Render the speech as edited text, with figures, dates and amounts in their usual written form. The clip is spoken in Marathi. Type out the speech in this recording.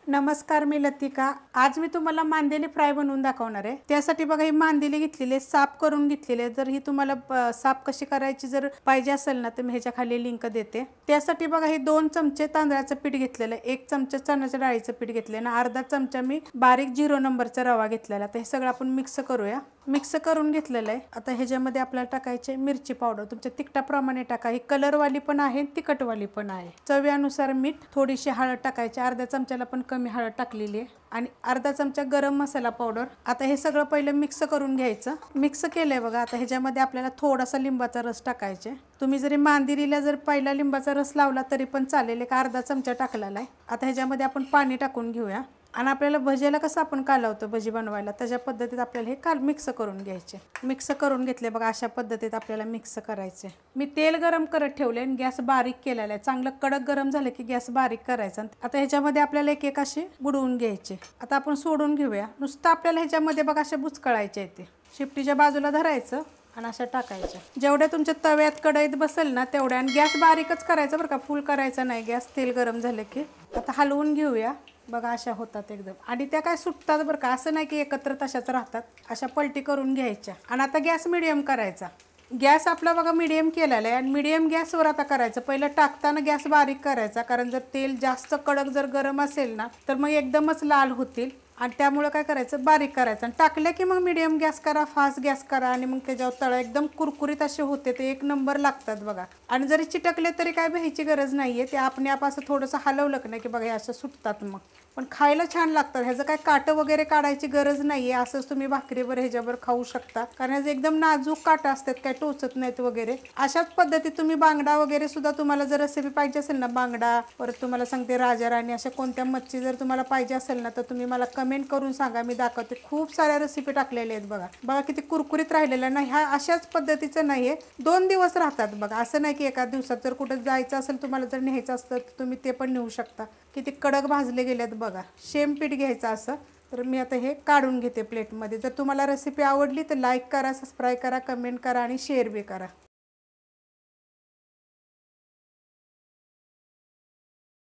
नमस्कार, मी लतिका। आज मी तुम्हाला मांदेली फ्राय बनवून दाखवणार आहे। त्यासाठी बघा ही मांदेली घेतलेली साफ करून घेतलेली आहे। जर ही तुम्हाला साफ कशी करायची जर पाहिजे असेल ना तर मी ह्याच्या खाली लिंक देते। त्यासाठी बघा ही 2 चमचे तांदळाचं पीठ घेतलेलं आहे, 1 चमचा चण्याच्या डाळीचं पीठ घेतलेलं आहे, अर्धा चमचा मी बारीक 0 नंबरचा रवा घेतलेला आहे। तर हे सगळं आपण मिक्स करूया। मिक्स करून घेतलेलं आहे। आता ह्याच्यामध्ये आपल्याला टाकायचे मिरची पावडर, तुमच्या तिखटाप्रमाणे टाका। ही कलरवाली पण आहे, तिखटवाली पण आहे। चवीनुसार मीठ, थोडीशी हळद टाकायची, अर्ध्या चमच्याला पण कमी हळद टाकलेली आहे, आणि अर्धा चमचा गरम मसाला पावडर। आता हे सगळं पहिलं मिक्स करून घ्यायचं। मिक्स केलंय बघा। आता ह्याच्यामध्ये आपल्याला थोडासा लिंबाचा रस टाकायचे। तुम्ही जरी मांदेलीला जर पहिला लिंबाचा रस लावला तरी पण चालेल, एक अर्धा चमचा टाकलेला आहे। आता ह्याच्यामध्ये आपण पाणी टाकून घेऊया, आणि आपल्याला भजीला कसं आपण कालवतो भजी बनवायला त्याच्या पद्धतीत आपल्याला हे मिक्स करून घ्यायचे। मिक्स करून घेतले बघा, अशा पद्धतीत आपल्याला मिक्स करायचे। मी तेल गरम करत ठेवले आणि गॅस बारीक केलेला आहे। चांगलं कडक गरम झालं की गॅस बारीक करायचा। आता ह्याच्यामध्ये आपल्याला एक एक असे बुडवून घ्यायचे। आता आपण सोडून घेऊया। नुसतं आपल्याला ह्याच्यामध्ये बघा असे बुचकळायचे ते शिपटीच्या बाजूला धरायचं आणि अशा टाकायच्या। जेवढ्या तुमच्या तव्यात कढईत बसेल ना तेवढ्या, आणि गॅस बारीकच करायचा बरं का, फुल करायचा नाही गॅस। तेल गरम झालं की आता हलवून घेऊया बघा, अशा होतात एकदम, आणि त्या काय सुटतात बरं का, असं नाही की एकत्र तशाच राहतात। अशा पलटी करून घ्यायच्या, आणि आता गॅस मिडियम करायचा। गॅस आपला बघा मिडियम केलेला आहे, आणि मिडियम गॅसवर आता करायचं। पहिलं टाकताना गॅस बारीक करायचा, कारण जर तेल जास्त कडक जर गरम असेल ना तर मग एकदमच लाल होतील, आणि त्यामुळे काय करायचं बारीक करायचं। आणि टाकलं की मग मिडियम गॅस करा, फास्ट गॅस करा, आणि मग त्याच्यावर तळ एकदम कुरकुरीत असे होते, ते एक नंबर लागतात बघा। आणि जरी चिटकले तरी काय भ्यायची गरज नाहीये, ते आपण असं थोडंसं हलवलं नाही की बघा असं सुटतात मग, पण खायला छान लागतात। ह्याचं काय काटं वगैरे काढायची गरज नाहीये, असंच तुम्ही भाकरीवर ह्याच्यावर खाऊ शकता, कारण ह्याचं एकदम नाजूक काटं असतात, काय टोचत नाहीत वगैरे। अशाच पद्धतीत तुम्ही बांगडा वगैरे सुद्धा, तुम्हाला जर रेसिपी पाहिजे असेल ना बांगडा, परत तुम्हाला सांगते राजाराणी, अशा कोणत्या मच्छी जर तुम्हाला पाहिजे असेल ना तर तुम्ही मला कमेंट करून सांगा, मी दाखवते। खूप साऱ्या रेसिपी टाकलेल्या आहेत बघा। बघा किती कुरकुरीत राहिलेला नाही, ह्या अशाच पद्धतीचं नाहीये, 2 दिवस राहतात बघा। असं नाही की एका दिवसात, जर कुठं जायचं असेल तुम्हाला जर न्यायचं असतं तर तुम्ही ते पण नेऊ शकता। किती कडक भाजले गेलेत बघा। शेम पीठ घ्यायचं असं। तर मी आता हे काढून घेते प्लेटमध्ये। जर तुम्हाला रेसिपी आवडली तर लाईक करा, सबस्क्राईब करा, कमेंट करा आणि शेअर बी करा।